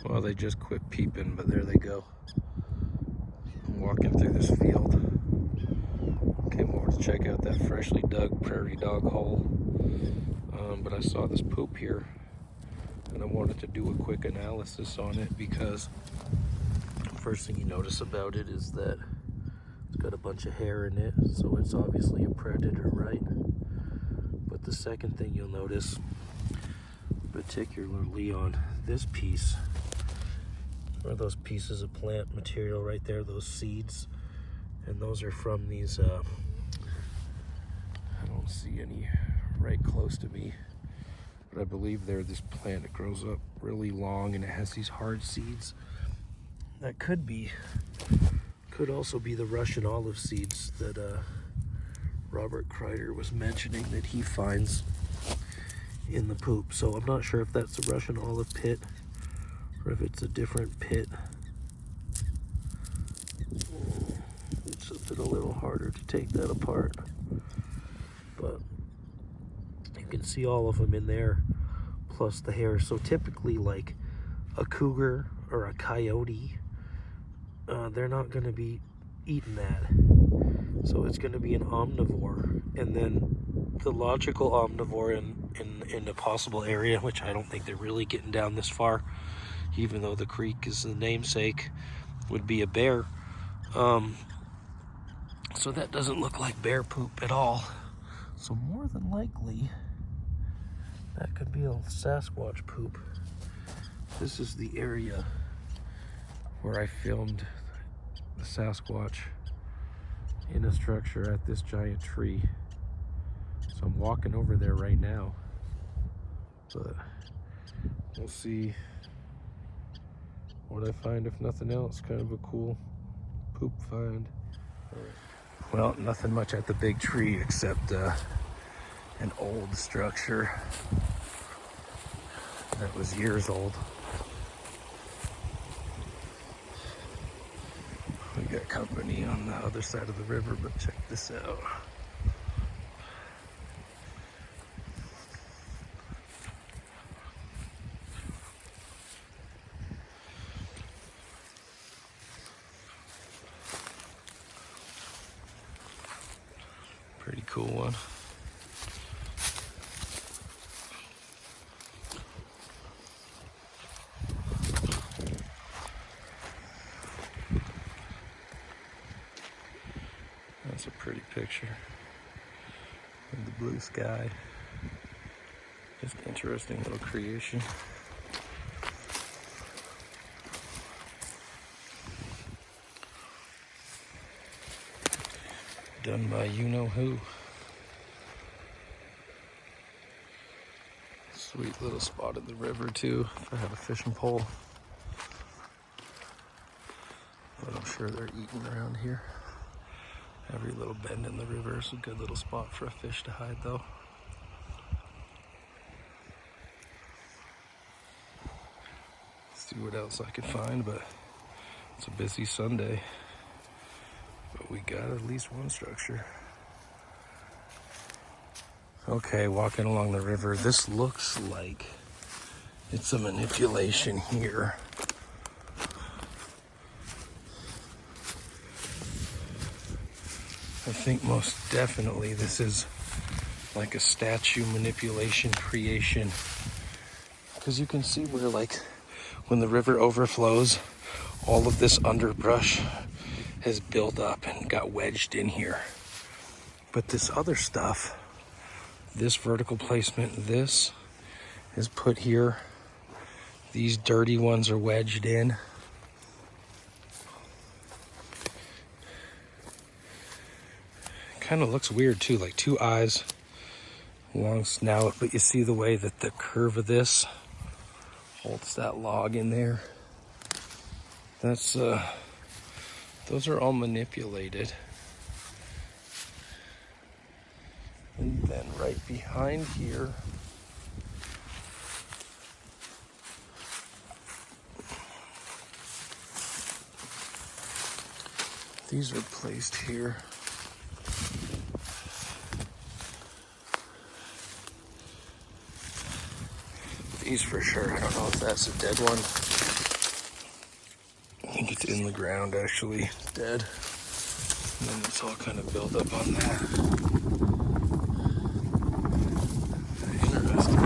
Well, they just quit peeping, but there they go. I'm walking through this field. Came over to check out that freshly dug prairie dog hole. But I saw this poop here, and I wanted to do a quick analysis on it because the first thing you notice about it is that it's got a bunch of hair in it, so it's obviously a predator, right? But the second thing you'll notice, particularly on this piece, are those pieces of plant material right there, those seeds, and those are from these, I don't see any right close to me, but I believe they're this plant that grows up really long and it has these hard seeds. That could also be the Russian olive seeds that Robert Kreider was mentioning that he finds in the poop. So I'm not sure if that's the Russian olive pit or if it's a different pit. It's a little harder to take that apart, but you can see all of them in there, plus the hair. So typically, like a cougar or a coyote, they're not going to be eating that. So it's going to be an omnivore, and then the logical omnivore in a possible area, which I don't think they're really getting down this far, even though the creek is the namesake, would be a bear. So that doesn't look like bear poop at all. So more than likely, that could be a Sasquatch poop. This is the area where I filmed the Sasquatch in a structure at this giant tree. So I'm walking over there right now, but we'll see what I find. If nothing else, kind of a cool poop find. Well, nothing much at the big tree except an old structure that was years old. We got company on the other side of the river, but check this out. Pretty cool one. That's a pretty picture of the blue sky. Just interesting little creation. Done by you-know-who. Sweet little spot in the river too, if I had a fishing pole. But I'm sure they're eating around here. Every little bend in the river is a good little spot for a fish to hide though. See what else I can find, but it's a busy Sunday. But we got at least one structure. Okay, walking along the river, this looks like it's a manipulation here. I think most definitely this is like a statue manipulation creation. Because you can see where, like, when the river overflows, all of this underbrush has built up and got wedged in here. But this other stuff, this vertical placement, this is put here. These dirty ones are wedged in. Kind of looks weird too, like two eyes, long snout, but you see the way that the curve of this holds that log in there. That's those are all manipulated. And then right behind here, these are placed here. These for sure. I don't know if that's a dead one It's in the ground actually, dead. And then it's all kind of built up on that. Interesting.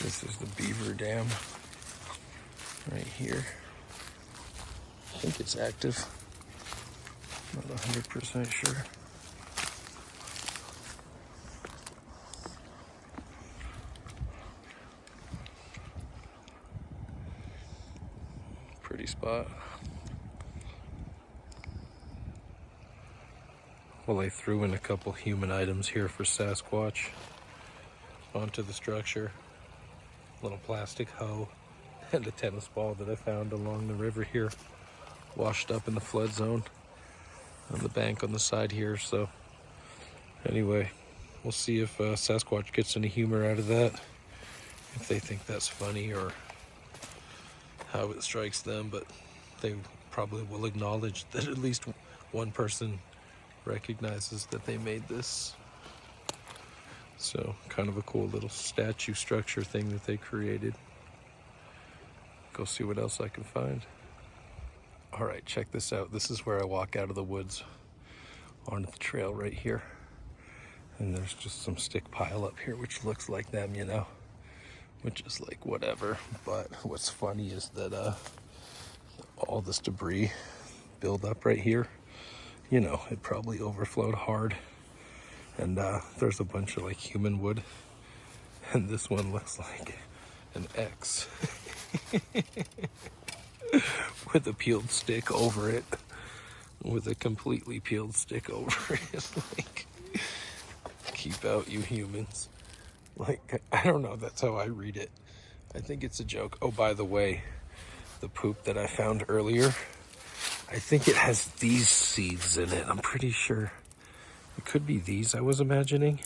This is the beaver dam right here. I think it's active. Not 100% sure. Pretty spot. Well, I threw in a couple human items here for Sasquatch onto the structure. Little plastic hoe and a tennis ball that I found along the river here, washed up in the flood zone on the bank on the side here. So anyway, we'll see if Sasquatch gets any humor out of that, if they think that's funny or how it strikes them, but they probably will acknowledge that at least one person recognizes that they made this. So kind of a cool little statue structure thing that they created. Go see what else I can find. All right, check this out. This is where I walk out of the woods onto the trail right here. And there's just some stick pile up here, which looks like them, you know, which is like whatever. But what's funny is that all this debris build up right here, you know, it probably overflowed hard. And there's a bunch of like human wood, and this one looks like an X with a peeled stick over it, with a completely peeled stick over it. Like, keep out, you humans. Like, I don't know, that's how I read it. I think it's a joke. Oh, by the way, the poop that I found earlier, I think it has these seeds in it. I'm pretty sure. It could be these I was imagining,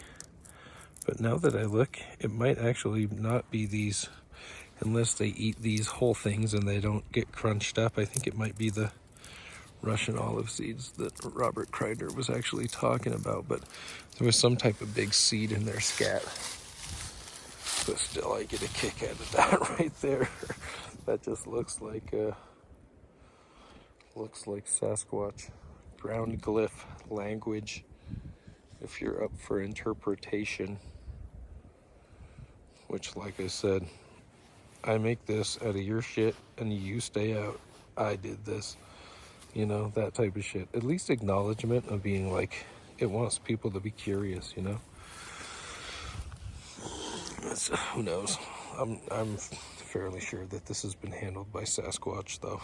but now that I look, it might actually not be these, unless they eat these whole things and they don't get crunched up. I think it might be the Russian olive seeds that Robert Kreidner was actually talking about, but there was some type of big seed in there, Scat. But still, I get a kick out of that right there. That just looks like Sasquatch. Ground glyph language. If you're up for interpretation, which, like I said, I make this out of your shit and you stay out. I did this, you know, that type of shit. At least acknowledgement of being like, it wants people to be curious, you know. Who knows? I'm fairly sure that this has been handled by Sasquatch, though.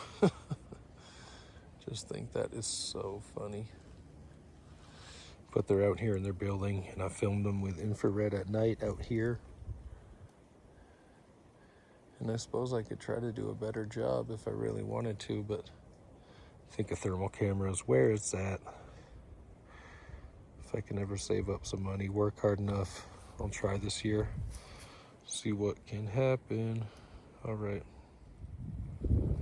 Just think that is so funny. But they're out here in their building, and I filmed them with infrared at night out here. And I suppose I could try to do a better job if I really wanted to, but I think a thermal camera is where it's at. If I can ever save up some money, work hard enough, I'll try this year. See what can happen. All right.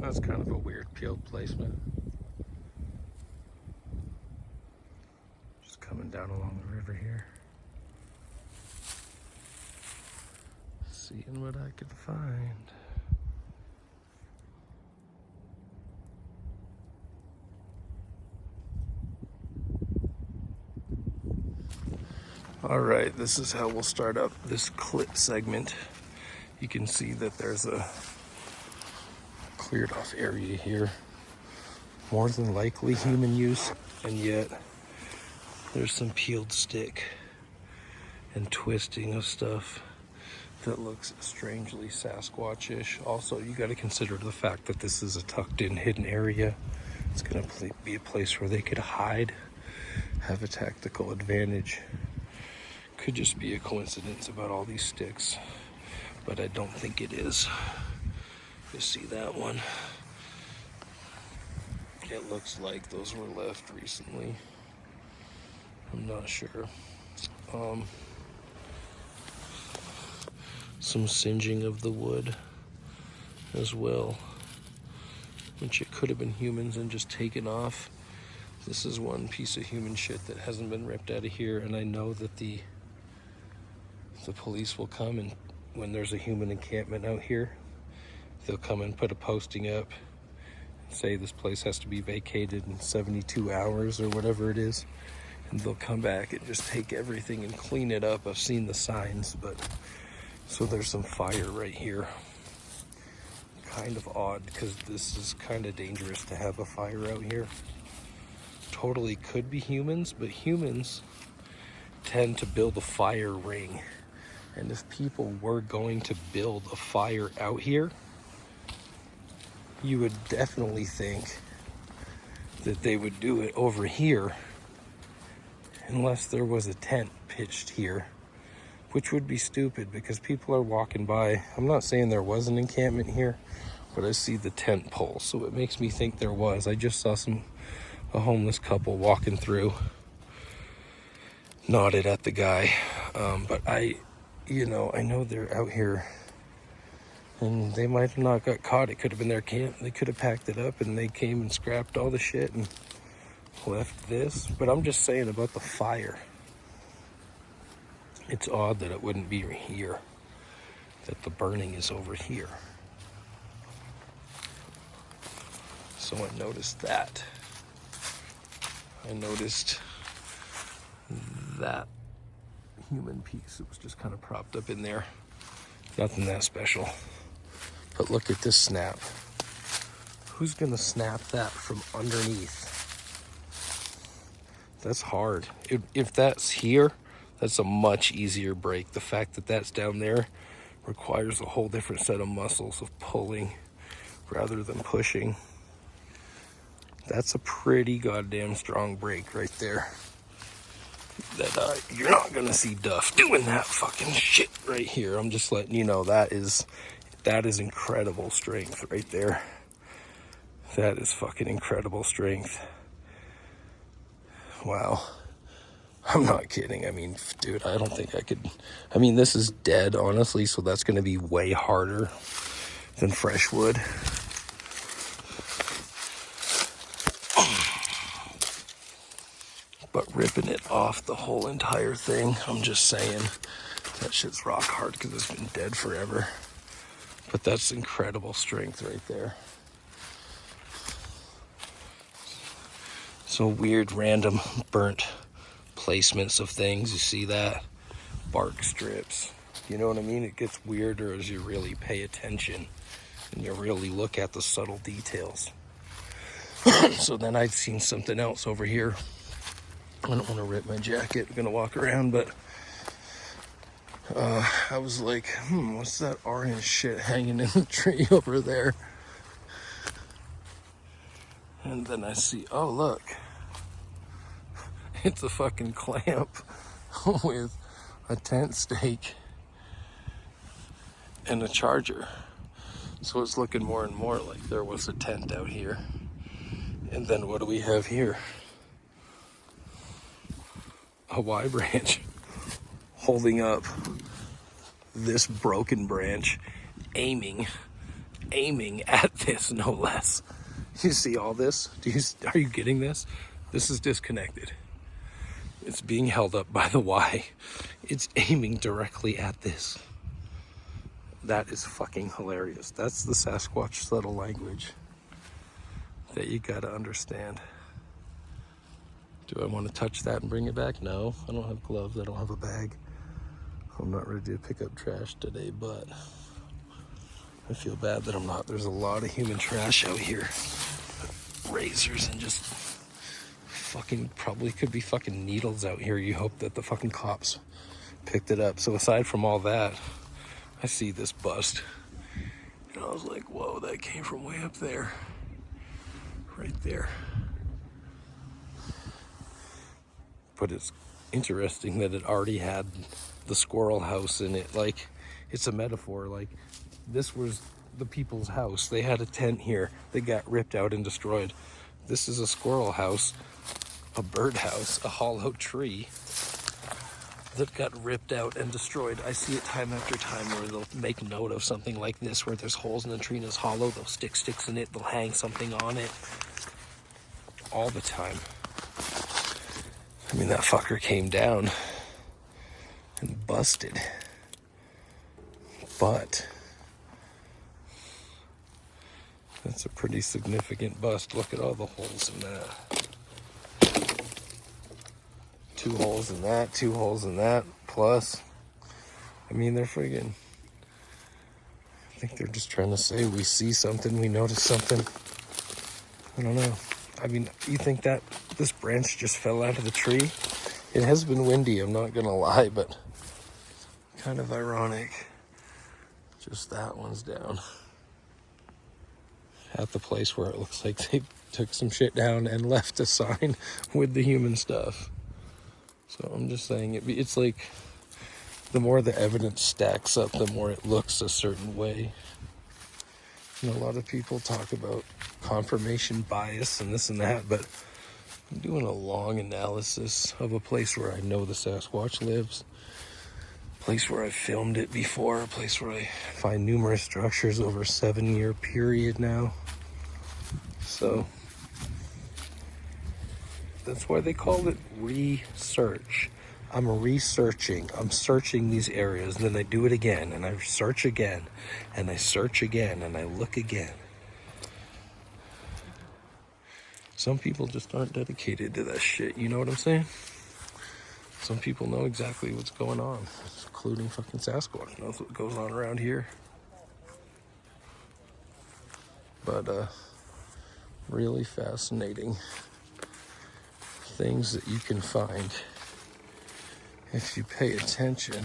That's kind of a weird peeled placement. Coming down along the river here, seeing what I could find. All right, this is how we'll start up this clip segment. You can see that there's a cleared off area here, more than likely human use, and yet there's some peeled stick and twisting of stuff that looks strangely Sasquatchish. Also, you got to consider the fact that this is a tucked in hidden area. It's going to be a place where they could hide, have a tactical advantage. Could just be a coincidence about all these sticks, but I don't think it is. You see that one? It looks like those were left recently. I'm not sure. Some singeing of the wood. as well, which it could have been humans and just taken off. This is one piece of human shit that hasn't been ripped out of here, and I know that the police will come, and when there's a human encampment out here, they'll come and put a posting up and say this place has to be vacated in 72 hours or whatever it is, and they'll come back and just take everything and clean it up. I've seen the signs, but so there's some fire right here. Kind of odd, because this is kind of dangerous to have a fire out here. Totally could be humans, but humans tend to build a fire ring. And if people were going to build a fire out here, you would definitely think that they would do it over here, unless there was a tent pitched here, which would be stupid because people are walking by. I'm not saying there was an encampment here, but I see the tent pole, so it makes me think there was. I just saw a homeless couple walking through, nodded at the guy, but I know they're out here, and they might have not got caught. It could have been their camp. They could have packed it up, and they came and scrapped all the shit and left this. But I'm just saying about the fire. It's odd that it wouldn't be here, that the burning is over here. So I noticed that. I noticed that human piece. It was just kind of propped up in there. Nothing that special. But look at this snap. Who's gonna snap that from underneath? That's hard. If that's here, that's a much easier break. The fact that that's down there requires a whole different set of muscles of pulling rather than pushing. That's a pretty goddamn strong break right there. That you're not gonna see Duff doing that fucking shit right here. I'm just letting you know that is incredible strength right there. That is fucking incredible strength. Wow. I'm not kidding. I mean, dude, I don't think I could. I mean, this is dead, honestly, so that's gonna be way harder than fresh wood. But ripping it off the whole entire thing, I'm just saying, that shit's rock hard because it's been dead forever. But that's incredible strength right there. So weird, random, burnt placements of things. You see that? Bark strips. You know what I mean? It gets weirder as you really pay attention and you really look at the subtle details. So then I'd seen something else over here. I don't want to rip my jacket. I'm going to walk around, but I was like, what's that orange shit hanging in the tree over there? And then I see, oh, look. It's a fucking clamp with a tent stake and a charger. So it's looking more and more like there was a tent out here. And then what do we have here? A Y branch holding up this broken branch, aiming at this, no less. You see all this? Are you getting this? This is disconnected. It's being held up by the Y. It's aiming directly at this. That is fucking hilarious. That's the Sasquatch subtle language that you gotta understand. Do I want to touch that and bring it back? No, I don't have gloves. I don't have a bag. I'm not ready to pick up trash today, but I feel bad that I'm not. There's a lot of human trash out here. Razors and just fucking, probably could be fucking needles out here. You hope that the fucking cops picked it up. So aside from all that, I see this bust. And I was like, whoa, that came from way up there. Right there. But it's interesting that it already had the squirrel house in it. Like, it's a metaphor. Like, this was the people's house. They had a tent here. They got ripped out and destroyed. This is a squirrel house, a bird house, a hollow tree. that got ripped out and destroyed. I see it time after time where they'll make note of something like this, where there's holes in the tree and it's hollow. They'll stick sticks in it. They'll hang something on it. All the time. I mean, that fucker came down and busted. But that's a pretty significant bust. Look at all the holes in that. 2 holes in that, 2 holes in that, plus. I mean, they're friggin'. I think they're just trying to say we see something, we notice something. I don't know. I mean, you think that this branch just fell out of the tree? It has been windy, I'm not gonna lie, but kind of ironic. Just that one's down. At the place where it looks like they took some shit down and left a sign with the human stuff. So I'm just saying, it's like, the more the evidence stacks up, the more it looks a certain way. And a lot of people talk about confirmation bias and this and that, but I'm doing a long analysis of a place where I know the Sasquatch lives, a place where I've filmed it before, a place where I find numerous structures over a 7-year period now. So that's why they call it research. I'm researching. I'm searching these areas, and then I do it again, and I search again, and I search again, and I look again. Some people just aren't dedicated to that shit, you know what I'm saying? Some people know exactly what's going on, including fucking Sasquatch knows what goes on around here. But, really fascinating things that you can find if you pay attention.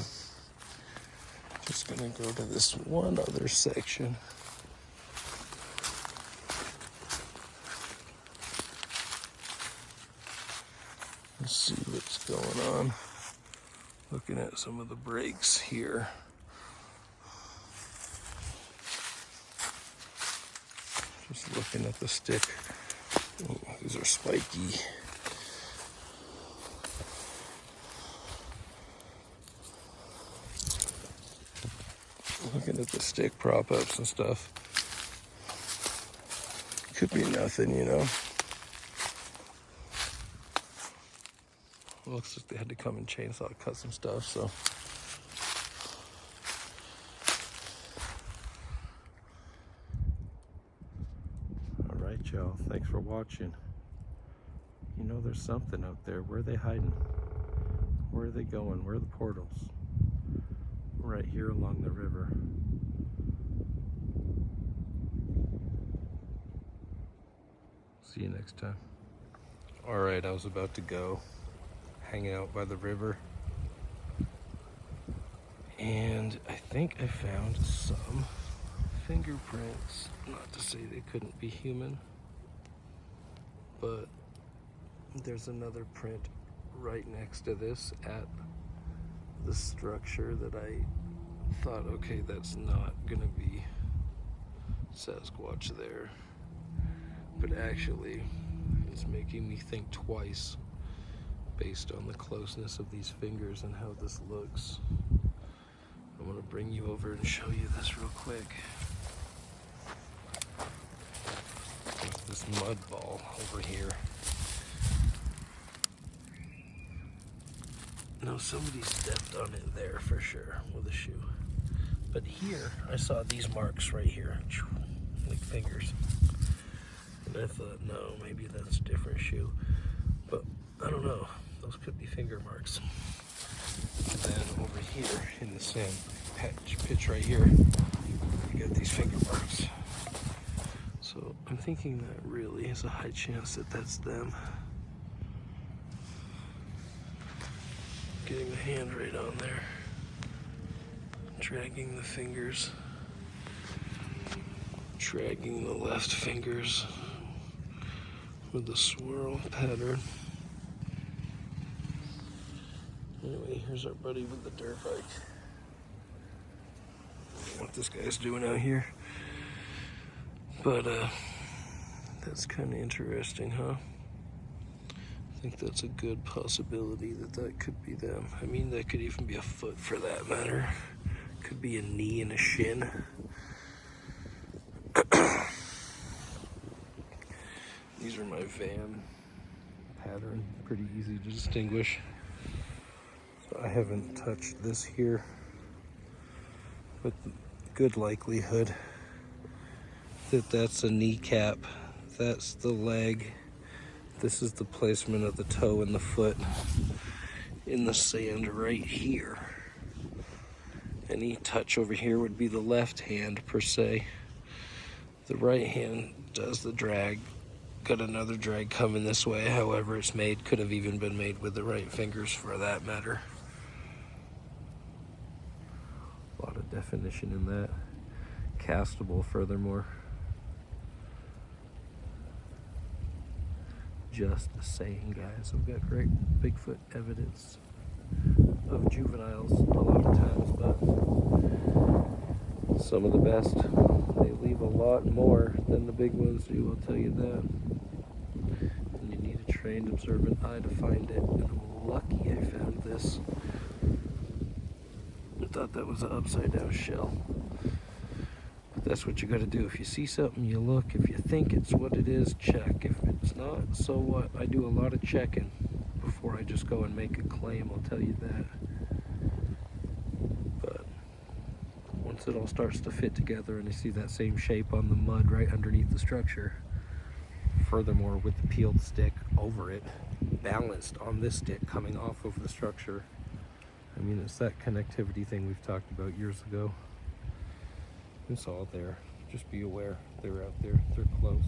Just gonna go to this one other section. Let's see what's going on. Looking at some of the breaks here. Just looking at the stick. Oh, these are spiky. Looking at the stick prop ups and stuff. Could be nothing, you know. Looks like they had to come and chainsaw cut some stuff, so. Alright, y'all. Thanks for watching. You know there's something out there. Where are they hiding? Where are they going? Where are the portals? Right here along the river. See you next time. Alright, I was about to go hang out by the river, and I think I found some fingerprints. Not to say they couldn't be human, but there's another print right next to this at the structure that I thought, okay, that's not gonna be Sasquatch there, but actually it's making me think twice based on the closeness of these fingers and how this looks. I'm gonna bring you over and show you this real quick. There's this mud ball over here. No, somebody stepped on it there for sure with a shoe. But here, I saw these marks right here, like fingers. And I thought, no, maybe that's a different shoe. But I don't know, those could be finger marks. And then over here in the sand pitch right here, you got these finger marks. So I'm thinking that really is a high chance that that's them. Getting the hand right on there, dragging the fingers, dragging the left fingers with the swirl pattern. Anyway, here's our buddy with the dirt bike. What this guy's doing out here. But that's kind of interesting, huh? think that's a good possibility that that could be them. I mean, that could even be a foot for that matter. Could be a knee and a shin. These are my van pattern, pretty easy to distinguish. So I haven't touched this here, but good likelihood that that's a kneecap. That's the leg. This is the placement of the toe and the foot in the sand right here. Any touch over here would be the left hand per se. The right hand does the drag. Got another drag coming this way, however it's made. Could have even been made with the right fingers for that matter. A lot of definition in that. Castable furthermore. Just saying, guys, I've got great Bigfoot evidence of juveniles a lot of times, but some of the best, they leave a lot more than the big ones do, I'll tell you that. And you need a trained, observant eye to find it, and I'm lucky I found this. I thought that was an upside down shell. But that's what you gotta do. If you see something, you look. If you think it's what it is, check. If it's not, so what? I do a lot of checking before I just go and make a claim, I'll tell you that. But once it all starts to fit together and you see that same shape on the mud right underneath the structure, furthermore with the peeled stick over it, balanced on this stick coming off of the structure, I mean, it's that connectivity thing we've talked about years ago. It's all there. Just be aware they're out there. They're close.